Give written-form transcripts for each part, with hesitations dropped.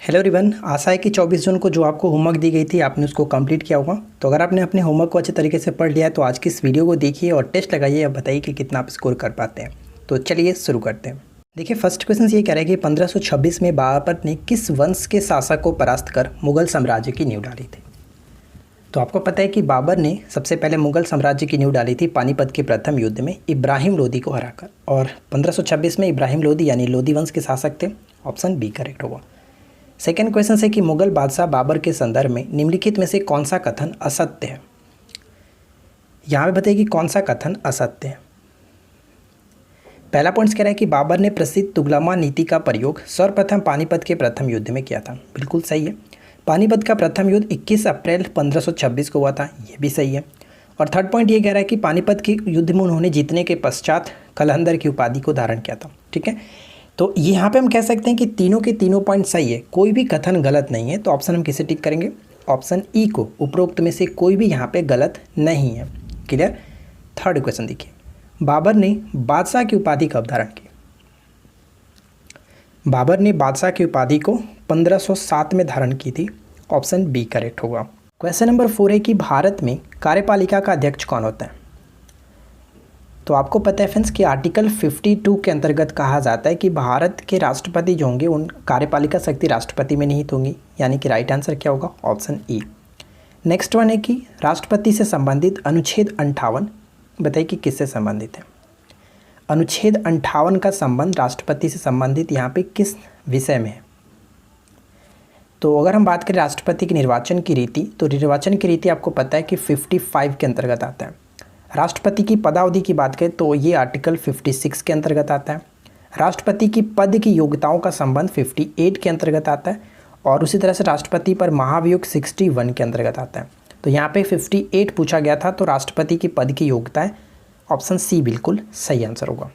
Hello everyone, आशा है कि 24 जून को जो आपको होमवर्क दी गई थी आपने उसको कंप्लीट किया होगा। तो अगर आपने अपने होमवर्क को अच्छे तरीके से पढ़ लिया है तो आज की इस वीडियो को देखिए और टेस्ट लगाइए। अब बताइए कि कितना आप स्कोर कर पाते हैं। तो चलिए शुरू करते हैं। देखिए, फर्स्ट क्वेश्चन ये कह रहा है कि 1526 में बाबर ने किस वंश के शासक को परास्त कर मुगल साम्राज्य की नींव डाली थी। तो आपको पता है कि बाबर ने सबसे पहले मुगल साम्राज्य की नींव डाली थी पानीपत के प्रथम युद्ध में इब्राहिम लोदी को हराकर, और 1526 में इब्राहिम लोदी यानी लोदी वंश के शासक थे। ऑप्शन बी करेक्ट होगा। सेकेंड क्वेश्चन है कि मुगल बादशाह बाबर के संदर्भ में निम्नलिखित में से कौन सा कथन असत्य है। यहाँ पे बताइए कि कौन सा कथन असत्य है। पहला पॉइंट कह रहा है कि बाबर ने प्रसिद्ध तुगलमा नीति का प्रयोग सर्वप्रथम पानीपत के प्रथम युद्ध में किया था। बिल्कुल सही है। पानीपत का प्रथम युद्ध 21 अप्रैल 1526 को हुआ था। ये भी सही है। और थर्ड पॉइंट ये कह रहा है कि पानीपत के युद्ध में उन्होंने जीतने के पश्चात कलंदर की उपाधि को धारण किया था। ठीक है, तो यहाँ पे हम कह सकते हैं कि तीनों के तीनों पॉइंट सही है, कोई भी कथन गलत नहीं है। तो ऑप्शन हम किसे टिक करेंगे? ऑप्शन ई को। उपरोक्त में से कोई भी यहाँ पे गलत नहीं है। क्लियर। थर्ड क्वेश्चन देखिए, बाबर ने बादशाह की उपाधि कब धारण की? बाबर ने बादशाह की उपाधि को 1507 में धारण की थी। ऑप्शन बी करेक्ट होगा। क्वेश्चन नंबर 4 है कि भारत में कार्यपालिका का अध्यक्ष कौन होता है। तो आपको पता है फ्रेंड्स कि आर्टिकल 52 के अंतर्गत कहा जाता है कि भारत के राष्ट्रपति जो होंगे उन कार्यपालिका शक्ति राष्ट्रपति में निहित होंगी, यानी कि राइट आंसर क्या होगा? Option E. नेक्स्ट वन है कि राष्ट्रपति से संबंधित अनुच्छेद 58 बताइए कि किससे संबंधित है। अनुच्छेद 58 का संबंध राष्ट्रपति से संबंधित यहाँ पे किस विषय में है? तो अगर हम बात करें राष्ट्रपति के निर्वाचन की रीति, तो निर्वाचन की रीति आपको पता है कि 55 के अंतर्गत आता है। राष्ट्रपति की पदावधि की बात करें तो ये आर्टिकल 56 के अंतर्गत आता है। राष्ट्रपति की पद की योग्यताओं का संबंध 58 के अंतर्गत आता है, और उसी तरह से राष्ट्रपति पर महाभियोग 61 के अंतर्गत आता है। तो यहाँ पे 58 पूछा गया था, तो राष्ट्रपति की पद की योग्यता है। ऑप्शन सी बिल्कुल सही आंसर होगा।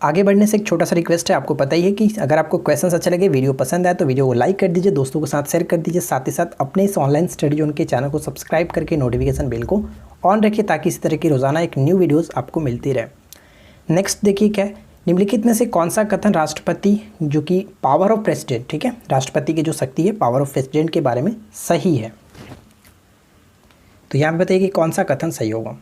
आगे बढ़ने से एक छोटा सा रिक्वेस्ट है, आपको पता ही है कि अगर आपको क्वेश्चन अच्छे लगे, वीडियो पसंद आए तो वीडियो को लाइक कर दीजिए, दोस्तों के साथ शेयर कर दीजिए, साथ ही साथ अपने इस ऑनलाइन स्टडी जोन के चैनल को सब्सक्राइब करके नोटिफिकेशन बेल को ऑन रखिए ताकि इस तरह की रोजाना एक न्यू वीडियोस आपको मिलती रहे। नेक्स्ट देखिए क्या है, निम्नलिखित में से कौन सा कथन राष्ट्रपति जो कि पावर ऑफ प्रेसिडेंट, ठीक है, राष्ट्रपति की जो शक्ति है पावर ऑफ प्रेसिडेंट के बारे में सही है। तो यहाँ पे बताइए कि कौन सा कथन सही होगा।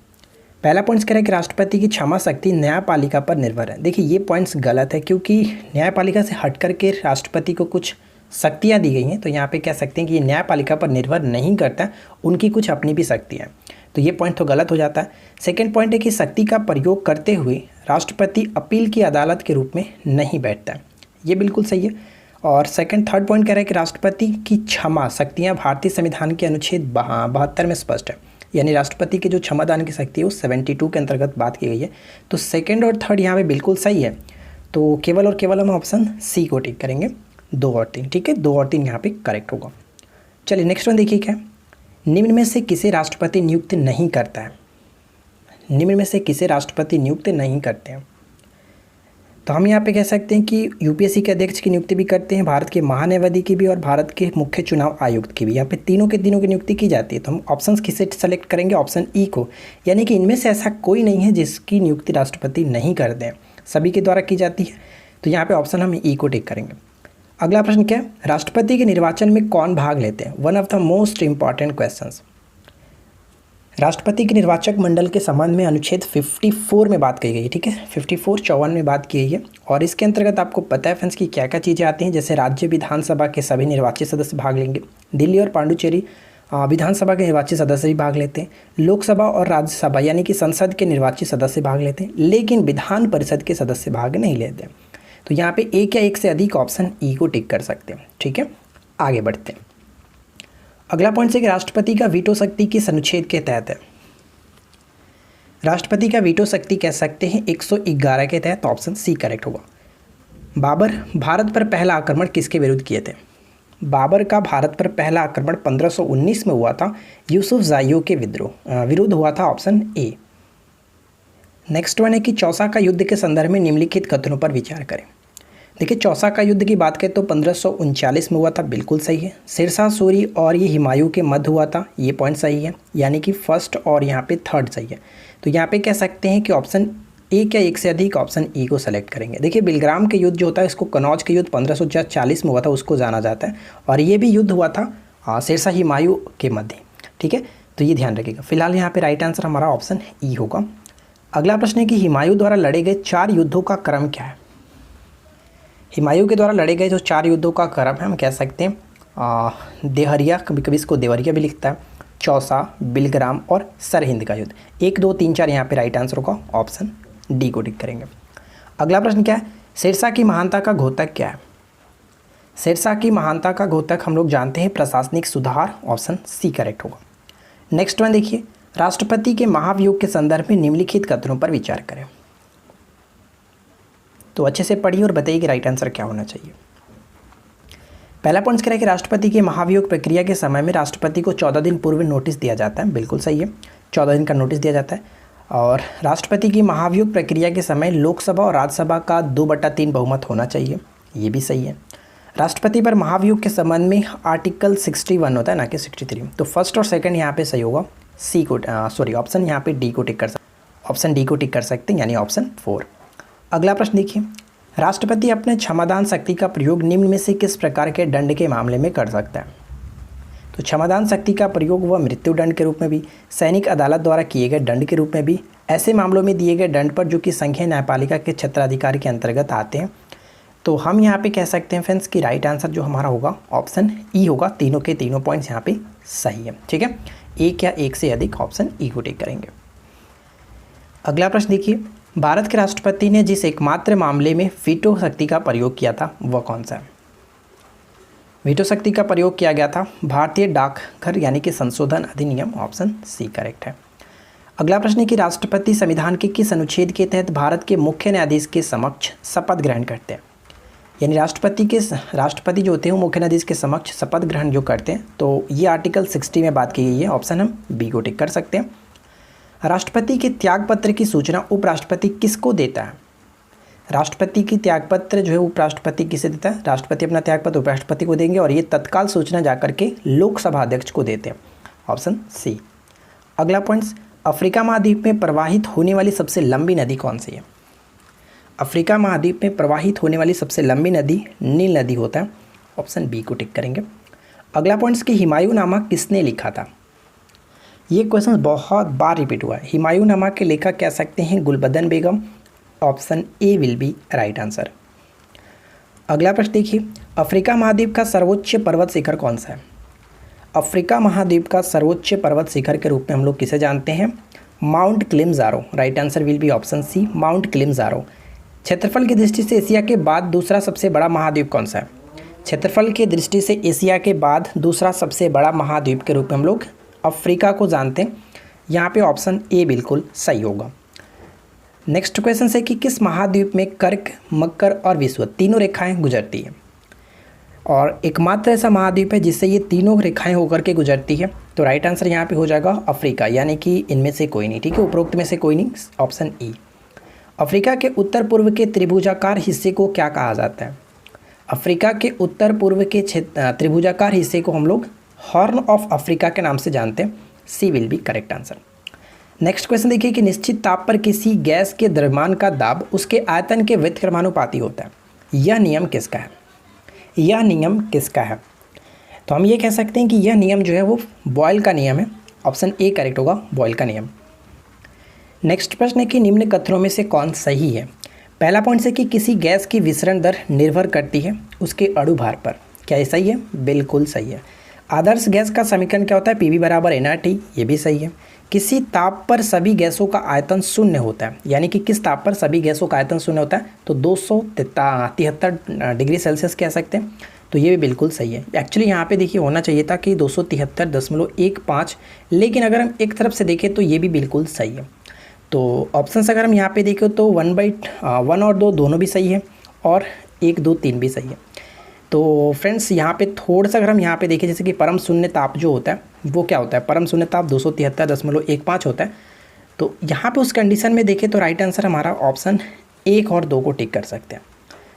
पहला पॉइंट कह रहा है कि राष्ट्रपति की क्षमा शक्ति न्यायपालिका पर निर्भर है। देखिए ये पॉइंट्स गलत है, क्योंकि न्यायपालिका से हट करके राष्ट्रपति को कुछ शक्तियाँ दी गई हैं। तो यहाँ पे कह सकते हैं कि ये न्यायपालिका पर निर्भर नहीं करता, उनकी कुछ अपनी भी शक्ति है। तो ये पॉइंट तो गलत हो जाता है। सेकेंड पॉइंट है कि शक्ति का प्रयोग करते हुए राष्ट्रपति अपील की अदालत के रूप में नहीं बैठता है। ये बिल्कुल सही है। और थर्ड पॉइंट कह रहा है कि राष्ट्रपति की क्षमा शक्तियाँ भारतीय संविधान के अनुच्छेद 72 में स्पष्ट है, यानी राष्ट्रपति की जो क्षमादान की शक्ति है वो 72 के अंतर्गत बात की गई है। तो सेकंड और थर्ड यहाँ पे बिल्कुल सही है। तो केवल और केवल हम ऑप्शन सी को टिक करेंगे। 2 और 3, ठीक है, 2 और 3 यहाँ पे करेक्ट होगा। चलिए नेक्स्ट वन देखिए क्या, निम्न में से किसे राष्ट्रपति नियुक्त नहीं करता है। निम्न में से किसे राष्ट्रपति नियुक्त नहीं करते हैं। तो हम यहाँ पे कह सकते हैं कि यूपीएससी के अध्यक्ष की नियुक्ति भी करते हैं, भारत के महान्यायवादी की भी, और भारत के मुख्य चुनाव आयुक्त की भी। यहाँ पे तीनों के की नियुक्ति की जाती है। तो हम ऑप्शन किसे सेलेक्ट करेंगे? ऑप्शन ई को, यानी कि इनमें से ऐसा कोई नहीं है जिसकी नियुक्ति राष्ट्रपति नहीं करते हैं, सभी के द्वारा की जाती है। तो यहाँ पे ऑप्शन हम ई को टिक करेंगे। अगला प्रश्न क्या है, राष्ट्रपति के निर्वाचन में कौन भाग लेते हैं? One of the most important questions. राष्ट्रपति के निर्वाचक मंडल के संबंध में अनुच्छेद 54 में बात की गई है, ठीक है, 54-54 में बात की गई है। और इसके अंतर्गत आपको पता है फ्रेंड्स कि क्या क्या चीज़ें आती हैं, जैसे राज्य विधानसभा के सभी निर्वाचित सदस्य भाग लेंगे, दिल्ली और पांडुचेरी विधानसभा के निर्वाचित सदस्य भी भाग लेते हैं, लोकसभा और राज्यसभा यानी कि संसद के निर्वाचित सदस्य भाग लेते हैं, लेकिन विधान परिषद के सदस्य भाग नहीं लेते। तो यहाँ पे एक या एक से अधिक ऑप्शन ई को टिक कर सकते हैं। ठीक है, आगे बढ़ते हैं। अगला पॉइंट है कि राष्ट्रपति का वीटो शक्ति किस अनुच्छेद के तहत है। राष्ट्रपति का वीटो शक्ति कह सकते हैं 111 के तहत। ऑप्शन सी करेक्ट होगा। बाबर भारत पर पहला आक्रमण किसके विरुद्ध किए थे। बाबर का भारत पर पहला आक्रमण 1519 में हुआ था, यूसुफ जाइयो के विरुद्ध हुआ था। Option A. नेक्स्ट वन है कि चौसा का युद्ध के संदर्भ में निम्नलिखित कथनों पर विचार करें। देखिए चौसा का युद्ध की बात करें तो 1539 में हुआ था, बिल्कुल सही है। सिरसा सूरी और ये हुमायूं के मध्य हुआ था, ये पॉइंट सही है, यानी कि फर्स्ट और यहाँ पे थर्ड सही है। तो यहाँ पे कह सकते हैं कि ऑप्शन एक या एक से अधिक, ऑप्शन ई को सेलेक्ट करेंगे। देखिए बिलग्राम के युद्ध जो होता है इसको कनौज के युद्ध 1540 में हुआ था, उसको जाना जाता है, और ये भी युद्ध हुआ था शेरशाह हुमायूं के मध्य, ठीक है, तो ये ध्यान रखिएगा। फिलहाल यहाँ पे राइट आंसर हमारा ऑप्शन ई होगा। अगला प्रश्न है कि हुमायूं द्वारा लड़े गए 4 युद्धों का क्रम क्या है। हुमायूं के द्वारा लड़े गए जो 4 युद्धों का क्रम है, हम कह सकते हैं देहरिया, कभी कभी इसको देवरिया भी लिखता है, चौसा, बिलग्राम और सरहिंद का युद्ध। 1, 2, 3, 4 यहाँ पे राइट आंसर होगा, ऑप्शन डी को टिक करेंगे। अगला प्रश्न क्या है, शेरशाह की महानता का घोतक क्या है। शेरशाह की महानता का घोतक हम लोग जानते हैं प्रशासनिक सुधार, ऑप्शन सी करेक्ट होगा। नेक्स्ट वन देखिए, राष्ट्रपति के महाभियोग के संदर्भ में निम्नलिखित कथनों पर विचार करें। तो अच्छे से पढ़िए और बताइए कि राइट आंसर क्या होना चाहिए। पहला पॉइंट कह रहा है कि राष्ट्रपति के महाभियोग प्रक्रिया के समय में राष्ट्रपति को 14 दिन पूर्व नोटिस दिया जाता है, बिल्कुल सही है, 14 दिन का नोटिस दिया जाता है। और राष्ट्रपति की महाभियोग प्रक्रिया के समय लोकसभा और राज्यसभा का 2/3 बहुमत होना चाहिए, ये भी सही है। राष्ट्रपति पर महाभियोग के संबंध में आर्टिकल 61 होता है, ना कि 63, तो फर्स्ट और सेकंड यहाँ पे सही होगा, सी को ऑप्शन यहाँ पे डी को टिक कर सकते, ऑप्शन डी को टिक कर सकते हैं, यानी ऑप्शन 4। अगला प्रश्न देखिए, राष्ट्रपति अपने क्षमादान शक्ति का प्रयोग निम्न में से किस प्रकार के दंड के मामले में कर सकता है। तो क्षमादान शक्ति का प्रयोग वह मृत्यु दंड के रूप में भी, सैनिक अदालत द्वारा किए गए दंड के रूप में भी, ऐसे मामलों में दिए गए दंड पर जो कि संघीय न्यायपालिका के क्षेत्राधिकार के अंतर्गत आते हैं। तो हम यहाँ पे कह सकते हैं फ्रेंड्स कि राइट आंसर जो हमारा होगा ऑप्शन ई होगा। तीनों के तीनों पॉइंट्स यहाँ पे सही है, ठीक है, एक या एक से अधिक, ऑप्शन ई को टिक करेंगे। अगला प्रश्न देखिए, भारत के राष्ट्रपति ने जिस एकमात्र मामले में वीटो शक्ति का प्रयोग किया था वह कौन सा है। वीटो शक्ति का प्रयोग किया गया था भारतीय डाकघर यानी कि संशोधन अधिनियम, ऑप्शन सी करेक्ट है। अगला प्रश्न है कि राष्ट्रपति संविधान के किस अनुच्छेद के तहत भारत के मुख्य न्यायाधीश के समक्ष शपथ ग्रहण करते हैं। यानी राष्ट्रपति जो होते हैं वो मुख्य न्यायाधीश के समक्ष शपथ ग्रहण जो करते हैं, तो ये आर्टिकल 60 में बात की गई है, ऑप्शन हम बी को टिक कर सकते हैं। राष्ट्रपति के त्यागपत्र की सूचना उपराष्ट्रपति किसको देता है। राष्ट्रपति की त्यागपत्र जो है उपराष्ट्रपति किसे देता है। राष्ट्रपति अपना त्यागपत्र उपराष्ट्रपति को देंगे और ये तत्काल सूचना जाकर के लोकसभा अध्यक्ष को देते हैं, ऑप्शन सी। अगला पॉइंट्स, अफ्रीका महाद्वीप में प्रवाहित होने वाली सबसे लंबी नदी कौन सी है। अफ्रीका महाद्वीप में प्रवाहित होने वाली सबसे लंबी नदी नील नदी होता है, ऑप्शन बी को टिक करेंगे। अगला पॉइंट्स कि हुमायूं नामा किसने लिखा था। ये क्वेश्चन बहुत बार रिपीट हुआ है। हुमायूं नामा के लेखक कह सकते हैं Gulbadan Begum, option A will be right answer. अगला प्रश्न देखिए, अफ्रीका महाद्वीप का सर्वोच्च पर्वत शिखर कौन सा है। अफ्रीका महाद्वीप का सर्वोच्च पर्वत शिखर के रूप में हम लोग किसे जानते हैं, mount Kilimanjaro. Right answer will be option C, mount Kilimanjaro. क्षेत्रफल की दृष्टि से एशिया के बाद दूसरा सबसे बड़ा महाद्वीप कौन सा है। क्षेत्रफल की दृष्टि से एशिया के बाद दूसरा सबसे बड़ा महाद्वीप के रूप में हम लोग अफ्रीका को जानते हैं, यहाँ पे ऑप्शन ए बिल्कुल सही होगा। नेक्स्ट क्वेश्चन है कि किस महाद्वीप में कर्क, मकर और विषुवत तीनों रेखाएं गुजरती हैं। और एकमात्र ऐसा महाद्वीप है जिससे ये तीनों रेखाएं होकर के गुजरती है, तो राइट आंसर यहाँ पे हो जाएगा अफ्रीका, यानी कि इनमें से कोई नहीं, ठीक है, उपरोक्त में से कोई नहीं, ऑप्शन ई। अफ्रीका के उत्तर पूर्व के त्रिभुजाकार हिस्से को क्या कहा जाता है। अफ्रीका के उत्तर पूर्व के त्रिभुजाकार हिस्से को हम लोग हॉर्न ऑफ अफ्रीका के नाम से जानते हैं, C will be correct answer. Next question देखिए कि निश्चित ताप पर किसी गैस के द्रव्यमान का दाब उसके आयतन के व्युत्क्रमानुपाती होता है। यह नियम किसका है। यह नियम किसका है, तो हम ये कह सकते हैं कि यह नियम जो है वो बॉयल का नियम है, ऑप्शन ए करेक्ट होगा, बॉयल का नियम। नेक्स्ट प्रश्न है कि निम्न कथनों में से कौन सही है। पहला पॉइंट है कि किसी गैस की विसरण दर निर्भर करती है उसके अणु भार पर, क्या ये सही है, बिल्कुल सही है। आदर्श गैस का समीकरण क्या होता है, पी वी बराबर nRT, ये भी सही है। किसी ताप पर सभी गैसों का आयतन शून्य होता है, यानी कि किस ताप पर सभी गैसों का आयतन शून्य होता है, तो 273 डिग्री सेल्सियस कह सकते हैं, तो ये भी बिल्कुल सही है। एक्चुअली यहाँ पे देखिए होना चाहिए था कि 273.15, लेकिन अगर हम एक तरफ से देखें तो ये भी बिल्कुल सही है। तो ऑप्शंस अगर हम यहाँ पे देखें तो 1/1 और 2 दोनों भी सही है और 1, 2, 3 भी सही है। तो फ्रेंड्स यहाँ पे थोड़ा सा अगर हम यहाँ पे देखें, जैसे कि परम शून्य ताप जो होता है वो क्या होता है, परम शून्य ताप 273.15 होता है, तो यहाँ पे उस कंडीशन में देखें तो राइट आंसर हमारा ऑप्शन 1 और 2 को टिक कर सकते हैं।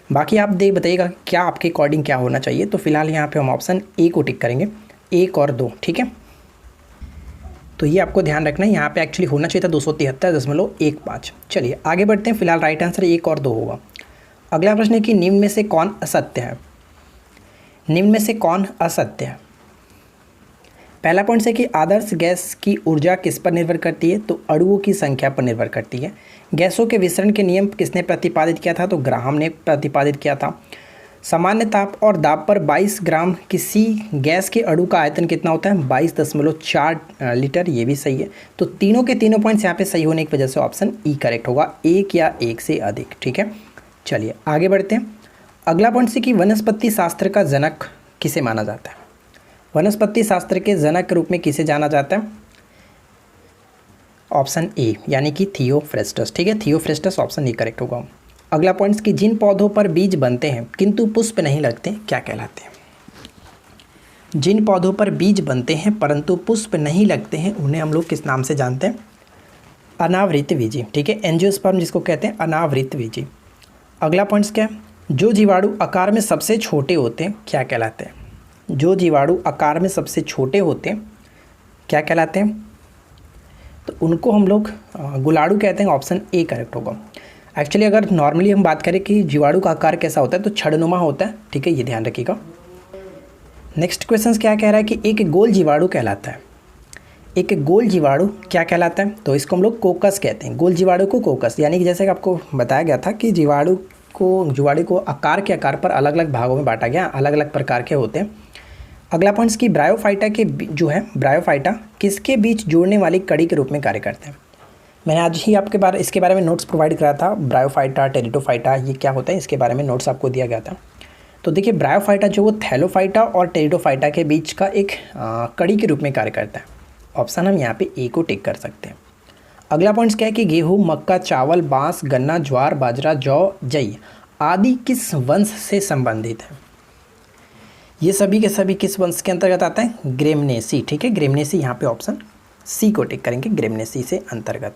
बाकी आप बताइएगा क्या आपके अकॉर्डिंग क्या होना चाहिए। तो फिलहाल यहाँ पे हम ऑप्शन ए को टिक करेंगे, 1 और 2, ठीक है। तो ये आपको ध्यान रखना है, यहाँ पे एक्चुअली होना चाहिए था 273.15। चलिए आगे बढ़ते हैं। फिलहाल राइट आंसर 1 और 2 होगा। अगला प्रश्न है कि निम्न में से कौन असत्य है? निम्न में से कौन असत्य है? पहला पॉइंट है कि आदर्श गैस की ऊर्जा किस पर निर्भर करती है? तो अणुओं की संख्या पर निर्भर करती है। गैसों के विसरण के नियम किसने प्रतिपादित किया था? तो ग्राहम ने प्रतिपादित किया था। सामान्य ताप और दाब पर 22 ग्राम किसी गैस के अणु का आयतन कितना होता है? 22.4 लीटर। ये भी सही है। तो तीनों के तीनों पॉइंट्स यहाँ पे सही होने की वजह से ऑप्शन ई करेक्ट होगा, एक या एक से अधिक। ठीक है, चलिए आगे बढ़ते हैं। अगला पॉइंट है कि वनस्पति शास्त्र का जनक किसे माना जाता है? वनस्पति शास्त्र के जनक के रूप में किसे जाना जाता है? ऑप्शन ए यानी कि थियोफ्रेस्टस। ठीक है, थियोफ्रेस्टस ऑप्शन ए करेक्ट होगा। अगला पॉइंट कि जिन पौधों पर बीज बनते हैं किंतु पुष्प नहीं लगते क्या कहलाते हैं? जिन पौधों पर बीज बनते हैं परंतु पुष्प नहीं लगते हैं उन्हें हम लोग किस नाम से जानते हैं? अनावृतबीजी। ठीक है, एंजियोस्पर्म जिसको कहते हैं अनावृतबीजी। अगला पॉइंट्स क्या है? जो जीवाणु आकार में सबसे छोटे होते हैं क्या कहलाते हैं? जो जीवाणु आकार में सबसे छोटे होते हैं क्या कहलाते हैं? तो उनको हम लोग गुलाड़ू कहते हैं। ऑप्शन ए करेक्ट होगा। एक्चुअली अगर नॉर्मली हम बात करें कि जीवाणु का आकार कैसा होता है तो छड़नुमा होता है। ठीक है, ये ध्यान रखिएगा। नेक्स्ट क्वेश्चन क्या कह रहा है कि एक गोल जीवाणु कहलाता है। एक गोल जीवाणु क्या कहलाता है? तो इसको हम लोग कोकस कहते हैं। गोल जीवाणु को कोकस, यानी कि जैसे कि आपको बताया गया था कि जीवाणु को आकार के आकार पर अलग अलग भागों में बांटा गया, अलग अलग प्रकार के होते हैं। अगला पॉइंट्स की ब्रायोफाइटा के जो है ब्रायोफाइटा किसके बीच जोड़ने वाली कड़ी के रूप में कार्य करते हैं? मैंने आज ही इसके बारे में नोट्स प्रोवाइड करा था। ब्रायोफाइटा, टेरिडोफाइटा ये क्या होता है इसके बारे में नोट्स आपको दिया गया था। तो देखिए ब्रायोफाइटा जो वो थैलोफाइटा और टेरिडोफाइटा के बीच का एक कड़ी के रूप में कार्य करता है। ऑप्शन हम यहाँ पे ए को टिक कर सकते हैं। अगला पॉइंट्स क्या है कि गेहूँ, मक्का, चावल, बांस, गन्ना, ज्वार, बाजरा, जौ, जई आदि किस वंश से संबंधित है? ये सभी के सभी किस वंश के अंतर्गत आता है? ग्रेमनेसी। ठीक है, ग्रेमनेसी यहाँ पे ऑप्शन सी को टिक करेंगे, ग्रेमनेसी से अंतर्गत।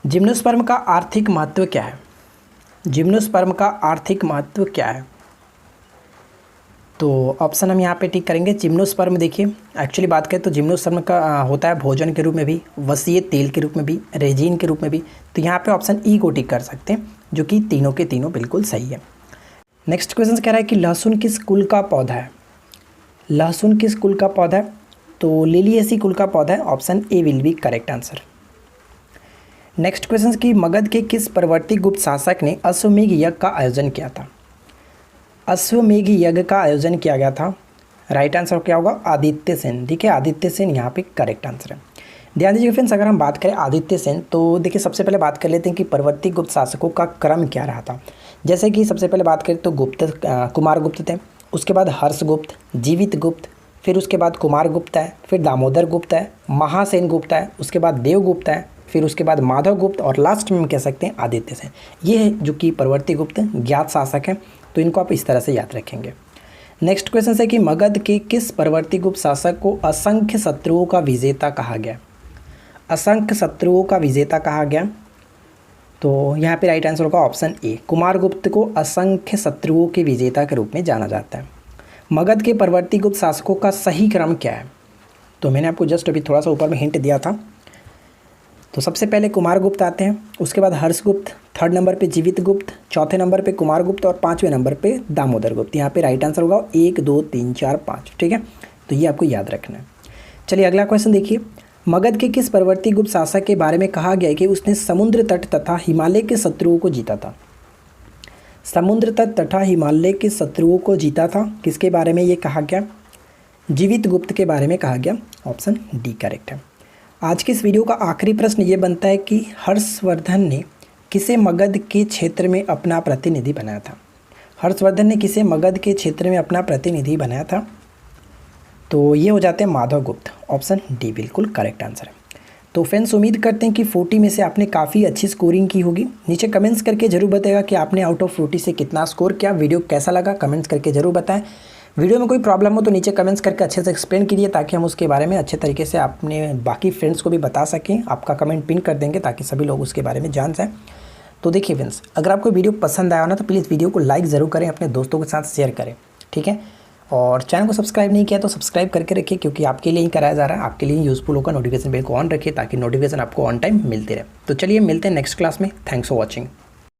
जिम्नोस्पर्म का आर्थिक महत्व क्या है? जिम्नोस्पर्म का आर्थिक महत्व क्या है? तो ऑप्शन हम यहाँ पे टिक करेंगे जिम्नोस्पर्म। देखिए एक्चुअली बात करें तो जिम्नोस्पर्म का होता है भोजन के रूप में भी, वसीय तेल के रूप में भी, रेजिन के रूप में भी। तो यहाँ पे ऑप्शन ई को टिक कर सकते हैं, जो कि तीनों के तीनों बिल्कुल सही है। नेक्स्ट क्वेश्चन कह रहा है कि लहसुन किस कुल का पौधा है? लहसुन किस कुल का पौधा है? तो लिलिएसी कुल का पौधा है। Option A will be correct answer. Next question की मगध के किस परवर्ती गुप्त शासक ने अश्वमेघ यज्ञ का आयोजन किया था? अश्वमेघ यज्ञ का आयोजन किया गया था। राइट आंसर क्या होगा? आदित्य सेन। ठीक है, आदित्य सेन यहाँ पे करेक्ट आंसर है। ध्यान दीजिए फ्रेंड्स, अगर हम बात करें आदित्य सेन तो देखिए सबसे पहले बात कर लेते हैं कि परवर्ती गुप्त शासकों का क्रम क्या रहा था। जैसे कि सबसे पहले बात करें तो कुमार गुप्त थे, उसके बाद हर्षगुप्त, जीवित गुप्त, फिर उसके बाद कुमार गुप्त है, फिर दामोदर गुप्त है, महासेन गुप्त है, उसके बाद देवगुप्त है, फिर उसके बाद माधव गुप्त और लास्ट में हम कह सकते हैं आदित्य सेन। ये है जो कि परवर्ती गुप्त ज्ञात शासक हैं, तो इनको आप इस तरह से याद रखेंगे। नेक्स्ट क्वेश्चन है कि मगध के किस परवर्ती गुप्त शासक को असंख्य शत्रुओं का विजेता कहा गया? असंख्य शत्रुओं का विजेता कहा गया। तो यहाँ पे राइट आंसर होगा ऑप्शन ए, कुमार गुप्त को असंख्य शत्रुओं के विजेता के रूप में जाना जाता है। मगध के परवर्ती गुप्त शासकों का सही क्रम क्या है? तो मैंने आपको जस्ट अभी थोड़ा सा ऊपर में हिंट दिया था। तो सबसे पहले कुमार गुप्त आते हैं, उसके बाद हर्षगुप्त, थर्ड नंबर पे जीवित गुप्त, चौथे नंबर पे कुमार गुप्त और पाँचवें नंबर पे दामोदर गुप्त। यहाँ पे राइट आंसर होगा 1 2 3 4 5। ठीक है, तो ये आपको याद रखना है। चलिए अगला क्वेश्चन देखिए, मगध के किस परवर्ती गुप्त शासक के बारे में कहा गया है कि उसने समुद्र तट तथा हिमालय के शत्रुओं को जीता था? समुद्र तट तथा हिमालय के शत्रुओं को जीता था, किसके बारे में ये कहा गया? जीवित गुप्त के बारे में कहा गया। ऑप्शन डी करेक्ट है। आज के इस वीडियो का आखिरी प्रश्न ये बनता है कि हर्षवर्धन ने किसे मगध के क्षेत्र में अपना प्रतिनिधि बनाया था? हर्षवर्धन ने किसे मगध के क्षेत्र में अपना प्रतिनिधि बनाया था? तो ये हो जाते हैं माधव गुप्त। ऑप्शन डी बिल्कुल करेक्ट आंसर है। तो फ्रेंड्स उम्मीद करते हैं कि 40 में से आपने काफ़ी अच्छी स्कोरिंग की होगी। नीचे कमेंट्स करके जरूर बताएगा कि आपने आउट ऑफ 40 से कितना स्कोर किया। वीडियो कैसा लगा कमेंट्स करके जरूर बताएं। वीडियो में कोई प्रॉब्लम हो तो नीचे कमेंट्स करके अच्छे से एक्सप्लेन कीजिए, ताकि हम उसके बारे में अच्छे तरीके से अपने बाकी फ्रेंड्स को भी बता सकें। आपका कमेंट पिन कर देंगे ताकि सभी लोग उसके बारे में जान जाएँ। तो देखिए फ्रेंड्स, अगर आपको वीडियो पसंद आया हो ना तो प्लीज़ वीडियो को लाइक ज़रूर करें, अपने दोस्तों के साथ शेयर करें। ठीक है, और चैनल को सब्सक्राइब नहीं किया तो सब्सक्राइब करके रखिए, क्योंकि आपके लिए ही कराया जा रहा है, आपके लिए यूज़फुल होगा। नोटिफिकेशन बेल को ऑन रखिए ताकि नोटिफिकेशन आपको ऑन टाइम मिलते रहे। तो चलिए मिलते हैं नेक्स्ट क्लास में। Thanks for watching.